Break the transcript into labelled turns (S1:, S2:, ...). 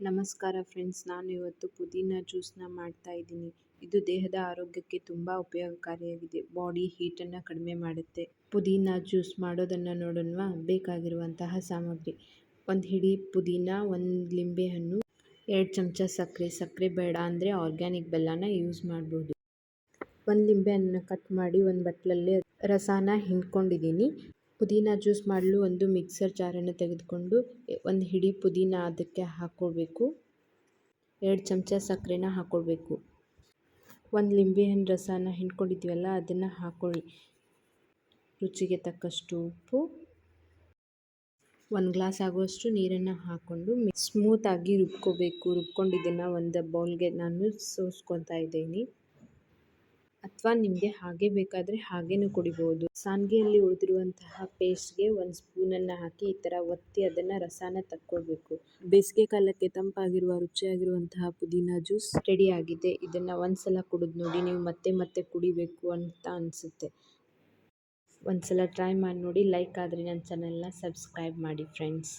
S1: ನಮಸ್ಕಾರ ಫ್ರೆಂಡ್ಸ್, ನಾನು ಇವತ್ತು ಪುದೀನ ಜ್ಯೂಸ್ನ ಮಾಡ್ತಾ ಇದ್ದೀನಿ. ಇದು ದೇಹದ ಆರೋಗ್ಯಕ್ಕೆ ತುಂಬ ಉಪಯೋಗಕಾರಿಯಾಗಿದೆ. ಬಾಡಿ ಹೀಟನ್ನು ಕಡಿಮೆ ಮಾಡುತ್ತೆ. ಪುದೀನ ಜ್ಯೂಸ್ ಮಾಡೋದನ್ನು ನೋಡೋಣವಾ? ಬೇಕಾಗಿರುವಂತಹ ಸಾಮಗ್ರಿ: 1 ಹಿಡಿ ಪುದೀನ, 1 ಲಿಂಬೆಹಣ್ಣು, 2 ಚಮಚ ಸಕ್ಕರೆ ಬೇಡ ಅಂದರೆ ಆರ್ಗ್ಯಾನಿಕ್ ಬೆಲ್ಲನ ಯೂಸ್ ಮಾಡ್ಬೋದು. 1 ಲಿಂಬೆಹಣ್ಣನ್ನು ಕಟ್ ಮಾಡಿ ಒಂದು ಬಟ್ಲಲ್ಲಿ ರಸನ ಹಿಂಡ್ಕೊಂಡಿದ್ದೀನಿ. ಪುದೀನ ಜ್ಯೂಸ್ ಮಾಡಲು ಒಂದು ಮಿಕ್ಸರ್ ಜಾರನ್ನು ತೆಗೆದುಕೊಂಡು 1 ಹಿಡಿ ಪುದೀನ ಅದಕ್ಕೆ ಹಾಕ್ಕೊಳ್ಬೇಕು. 2 ಚಮಚ ಸಕ್ಕರೆನ ಹಾಕ್ಕೊಳ್ಬೇಕು. 1 ಲಿಂಬೆಹಣ್ಣು ರಸನ ಹಿಂಡ್ಕೊಂಡಿದ್ದೀವಲ್ಲ ಅದನ್ನು ಹಾಕ್ಕೊಳ್ಳಿ. ರುಚಿಗೆ ತಕ್ಕಷ್ಟು ಉಪ್ಪು, 1 ಗ್ಲಾಸ್ ಆಗುವಷ್ಟು ನೀರನ್ನು ಹಾಕ್ಕೊಂಡು ಸ್ಮೂತಾಗಿ ರುಬ್ಕೋಬೇಕು. ರುಬ್ಕೊಂಡಿದ್ದನ್ನು ಒಂದು ಬೌಲ್ಗೆ ನಾನು ಸೋಸ್ಕೊತಾ ಇದ್ದೀನಿ. ಅಥವಾ ನಿಮಗೆ ಹಾಗೆ ಬೇಕಾದರೆ ಹಾಗೇನೂ ಕುಡಿಬೋದು. ಸಾನ್ಗೆಯಲ್ಲಿ ಉಳಿದಿರುವಂತಹ ಪೇಸ್ಟ್ಗೆ 1 ಸ್ಪೂನನ್ನು ಹಾಕಿ ಈ ಥರ ಒತ್ತಿ ಅದನ್ನು ರಸನ ತಕ್ಕೊಳ್ಬೇಕು. ಬೇಸಿಗೆ ಕಾಲಕ್ಕೆ ತಂಪಾಗಿರುವ ರುಚಿಯಾಗಿರುವಂತಹ ಪುದೀನ ಜ್ಯೂಸ್ ರೆಡಿ ಆಗಿದೆ. ಇದನ್ನು ಒಂದ್ಸಲ ಕುಡಿದು ನೋಡಿ, ನೀವು ಮತ್ತೆ ಮತ್ತೆ ಕುಡಿಬೇಕು ಅಂತ ಅನಿಸುತ್ತೆ. ಒಂದ್ಸಲ ಟ್ರೈ ಮಾಡಿ ನೋಡಿ. ಲೈಕ್ ಆದರೆ ನನ್ನ ಚಾನಲ್ನ ಸಬ್ಸ್ಕ್ರೈಬ್ ಮಾಡಿ ಫ್ರೆಂಡ್ಸ್.